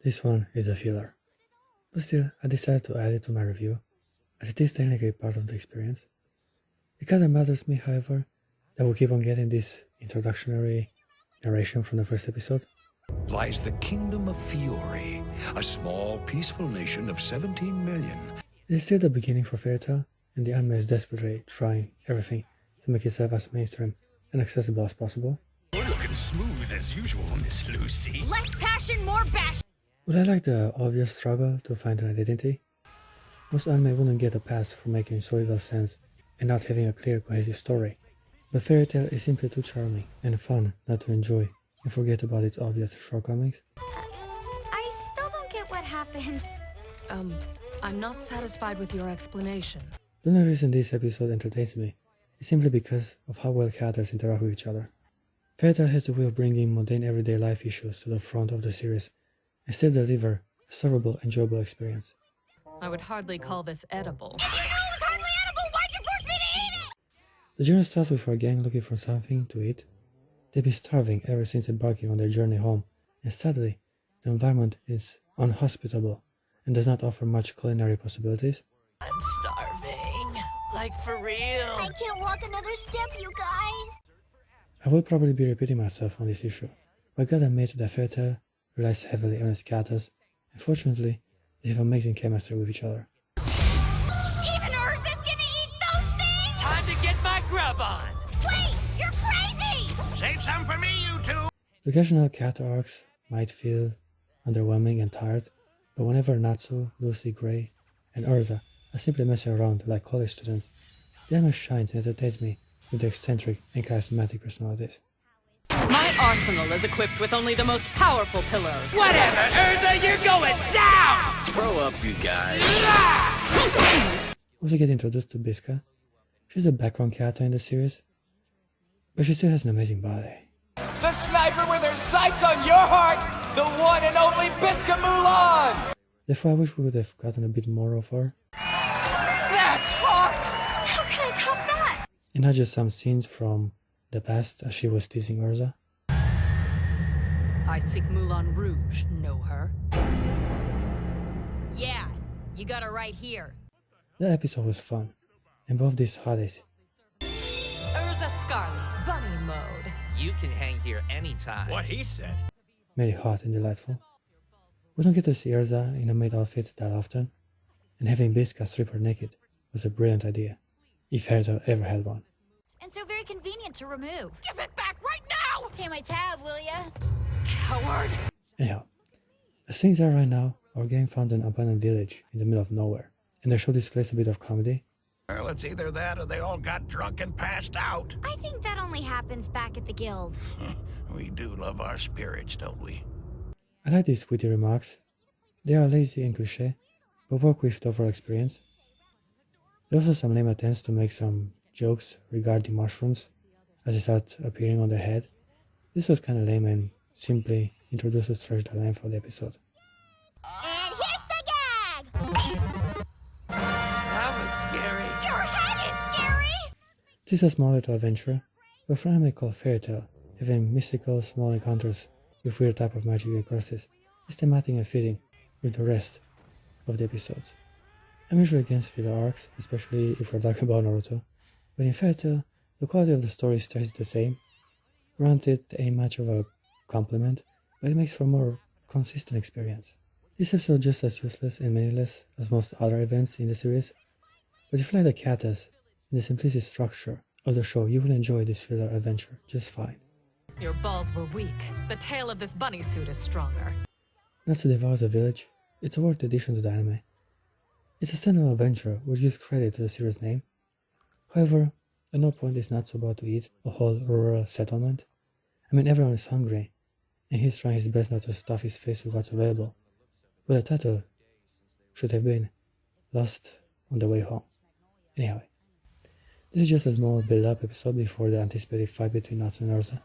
This one is a filler. But still, I decided to add it to my review, as it is technically part of the experience. It kinda bothers me, however, that we keep on getting this introductory narration from the first episode. Lies the kingdom of Fiore, a small, peaceful nation of 17 million. It is still the beginning for Fairy Tail, and the anime is desperately trying everything to make itself as mainstream and accessible as possible. You're looking smooth as usual, Miss Lucy. Less passion, more bash. Would I like the obvious struggle to find an identity? Most anime wouldn't get a pass for making so little sense and not having a clear, cohesive story. But Fairy Tail is simply too charming and fun not to enjoy and forget about its obvious shortcomings. I still don't get what happened. I'm not satisfied with your explanation. The only reason this episode entertains me is simply because of how well characters interact with each other. Fairy Tail has a way of bringing mundane everyday life issues to the front of the series and still deliver a servable, enjoyable experience. I would hardly call this edible. If you knew it was hardly edible, why'd you force me to eat it? The journey starts with our gang looking for something to eat. They've been starving ever since embarking on their journey home, and sadly, the environment is unhospitable and does not offer much culinary possibilities. I'm starving. Like for real. I can't walk another step, you guys. I will probably be repeating myself on this issue, but I gotta admit that Fairy Tail relies heavily on its characters, and fortunately, they have amazing chemistry with each other. Even Erza's gonna eat those things? Time to get my grub on. Wait, you're crazy! Save some for me, you two. The occasional character arcs might feel underwhelming and tired, but whenever Natsu, Lucy, Gray, and Erza are simply messing around like college students, the anime shines and entertains me with their eccentric and charismatic personalities. My arsenal is equipped with only the most powerful pillows. Whatever, Erza, you're going down. Grow up, you guys. Also get introduced to Bisca. She's a background character in the series, but she still has an amazing body. The sniper with her sights on your heart, the one and only Bisca Mulan! Therefore, I wish we would have gotten a bit more of her, That's hot! How can I top that? and not just some scenes from the past as she was teasing Erza. I seek Moulin Rouge. Know her? Yeah, you got it right here. The episode was fun, and both these hotties Erza Scarlet, bunny mode. You can hang here anytime. What he said. made it hot and delightful. We don't get to see Erza in a maid outfit that often, and having Bisca strip her naked was a brilliant idea, if Erza ever had one. And so very convenient to remove. Give it back right now. Pay my tab, will ya? Coward. Anyhow, as things are right now, our gang found an abandoned village in the middle of nowhere, and the show displays a bit of comedy. Well, it's either that or they all got drunk and passed out. I think that only happens back at the guild. We do love our spirits, don't we? I like these witty remarks. They are lazy and cliché, but work with the overall experience. There are also some lame attempts to make some jokes regarding mushrooms as they start appearing on their head. This was kinda lame and simply introduced to stretch the length of the episode. And here's the gag! That was scary. Your head is scary! This is a small little adventure, but for anime called Fairy Tail, having mystical small encounters with weird type of magic and curses is thematic and fitting with the rest of the episodes. I'm usually against filler arcs, especially if we're talking about Naruto, but in Fairy Tail, the quality of the story stays the same. Granted, it ain't much of a compliment, but it makes for a more consistent experience. This episode is just as useless and meaningless as most other events in the series, but if you like the characters and the simplistic structure of the show, you will enjoy this filler adventure just fine. Your balls were weak. The tail of this bunny suit is stronger. Natsu devours a village. It's a worthy addition to the anime. It's a standalone adventure which gives credit to the series name. However, at no point is Natsu about to eat a whole rural settlement. I mean, everyone is hungry, and he's trying his best not to stuff his face with what's available. But the title should have been Lost on the Way Home. Anyway, this is just a small build-up episode before the anticipated fight between Natsu and Erza.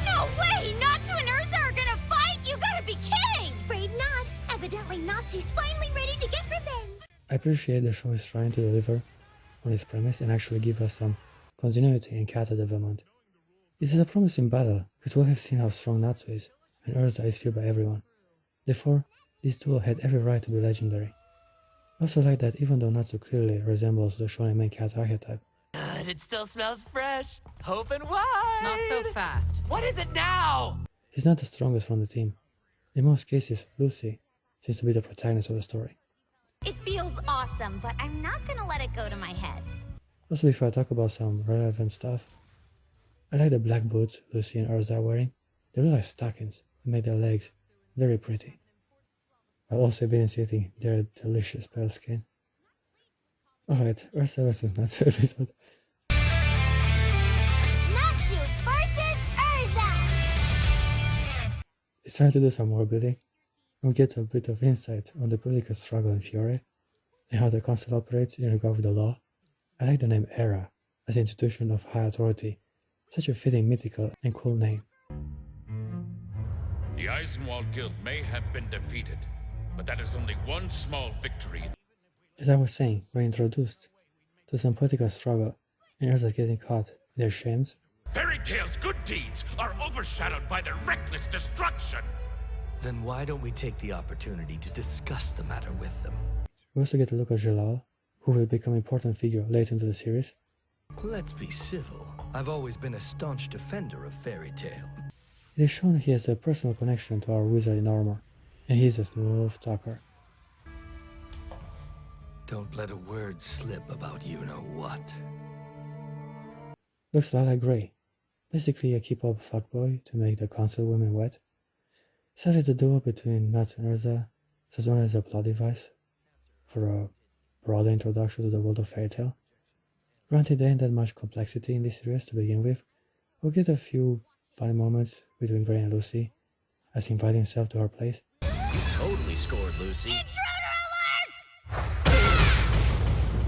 No way! Natsu and Erza are gonna fight? You gotta be kidding! Afraid not. Evidently Natsu's finally ready to get revenge. I appreciate the show is trying to deliver on its premise and actually give us some continuity and character development. This is a promising battle, because we'll have seen how strong Natsu is, and Erza is feared by everyone. Therefore, this duel had every right to be legendary. I also like that even though Natsu clearly resembles the shonen main cat archetype, But it still smells fresh. Open wide. Not so fast. What is it now? he's not the strongest from the team. In most cases, Lucy seems to be the protagonist of the story. It feels awesome, but I'm not gonna let it go to my head. Also, before I talk about some relevant stuff, I like the black boots Lucy and Erza are wearing. They look like stockings and make their legs very pretty, while also evidencing their delicious pale skin. Alright, Erza vs Natsu episode. Natsu versus Erza! It's trying to do some more building, and we get a bit of insight on the political struggle in Fiore, and how the council operates in regard to the law. I like the name Era, as the institution of high authority, such a fitting, mythical, and cool name. The Eisenwald Guild may have been defeated, but that is only one small victory. As I was saying, we're introduced to some political struggle, and Erza's getting caught in their shames. Fairy tales' good deeds are overshadowed by their reckless destruction. Then why don't we take the opportunity to discuss the matter with them? We also get a look at Jalal, who will become an important figure later into the series. Let's be civil. I've always been a staunch defender of fairy tale. It is shown he has a personal connection to our wizard in armor, and he's a smooth talker. Don't let a word slip about you-know-what. Looks a lot like Grey, basically a keep-up fuckboy to make the council women wet. Sadly, the duel between Natsu and Erza serves only as a plot device for a broader introduction to the world of fairy tale. Granted, there ain't that much complexity in this series to begin with. We'll get a few funny moments between Grey and Lucy, as he invites himself to her place. You totally scored, Lucy. Intruder alert!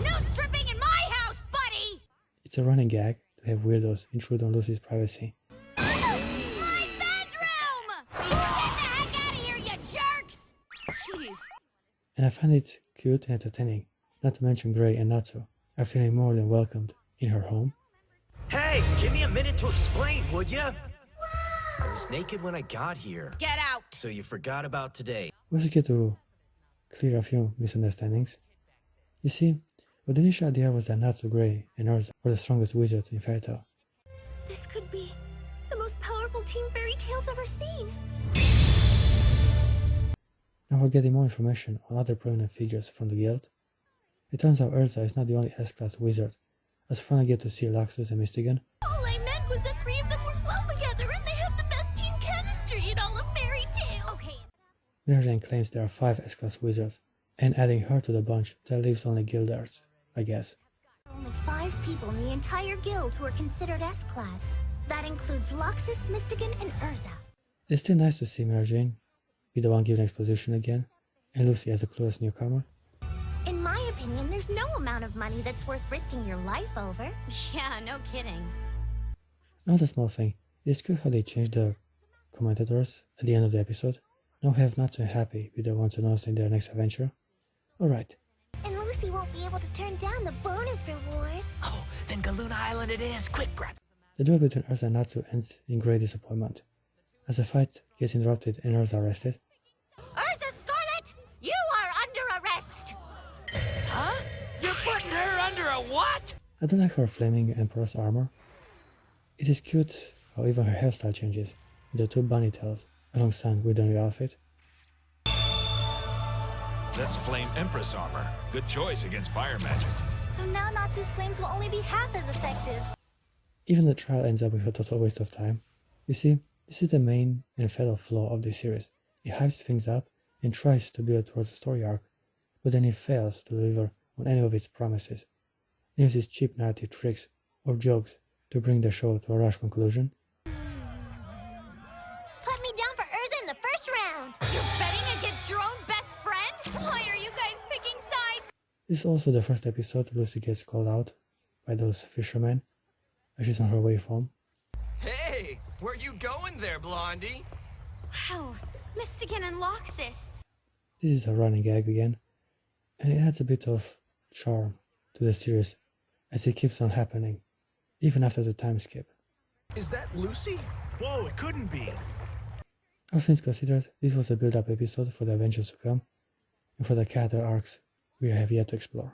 No stripping in my house, buddy! It's a running gag to have weirdos intrude on Lucy's privacy. My bedroom! Get the heck out of here, you jerks! Jeez. And I find it cute and entertaining, not to mention Grey and Natsu are feeling more than welcomed in her home. Hey, give me a minute to explain, would ya? I was naked when I got here. Get out! So you forgot about today. We also get to clear a few misunderstandings. You see, well, the initial idea was that Natsu, Grey, and Erza were the strongest wizards in fairy tale. This could be the most powerful team fairy tale's ever seen. Now we're getting more information on other prominent figures from the guild. It turns out Erza is not the only S-class wizard, as we finally get to see Laxus and Mystigan. All I meant was that three of them work well together and they have the best team chemistry in all of fairy tale. Okay. Mirajane claims there are 5 S-class wizards, and adding her to the bunch, that leaves only guilders, I guess. Only 5 people in the entire guild who are considered S-class. That includes Loxus, Mystigan, and Erza. It's still nice to see Mirajane be the one giving exposition again, and Lucy as a clueless newcomer. In my opinion, there's no amount of money that's worth risking your life over. Yeah, no kidding. Another small thing, it's good how they changed the commentators at the end of the episode. Now we have Natsu and Happy be the ones announcing their next adventure. Alright, And Lucy won't be able to turn down the bonus reward. Oh, then Galuna Island it is. Quick, grab. the duel between Erza and Natsu ends in great disappointment, as the fight gets interrupted and Erza arrested. Erza Scarlet, you are under arrest! Huh? You're putting her under a what? I don't like her flaming Emperor's armor. It is cute how even her hairstyle changes, with the 2 bunny tails alongside with the new outfit. That's Flame Empress armor. Good choice against fire magic. So now Natsu's flames will only be half as effective. Even the trial ends up with a total waste of time. You see, this is the main and fatal flaw of this series. It hypes things up and tries to build towards a story arc, but then it fails to deliver on any of its promises, and uses cheap narrative tricks or jokes to bring the show to a rush conclusion. Put me down for Erza in the first round! You're betting against your own best friend? Why are you guys picking sides? This is also the first episode Lucy gets called out by those fishermen as she's on her way home. Hey, where you going there, Blondie? Wow, Mystigan and Loxus. This is a running gag again, and it adds a bit of charm to the series as it keeps on happening, even after the time skip. Is that Lucy? Whoa, it couldn't be. All things considered, this was a build-up episode for the adventures to come, and for the character arcs we have yet to explore.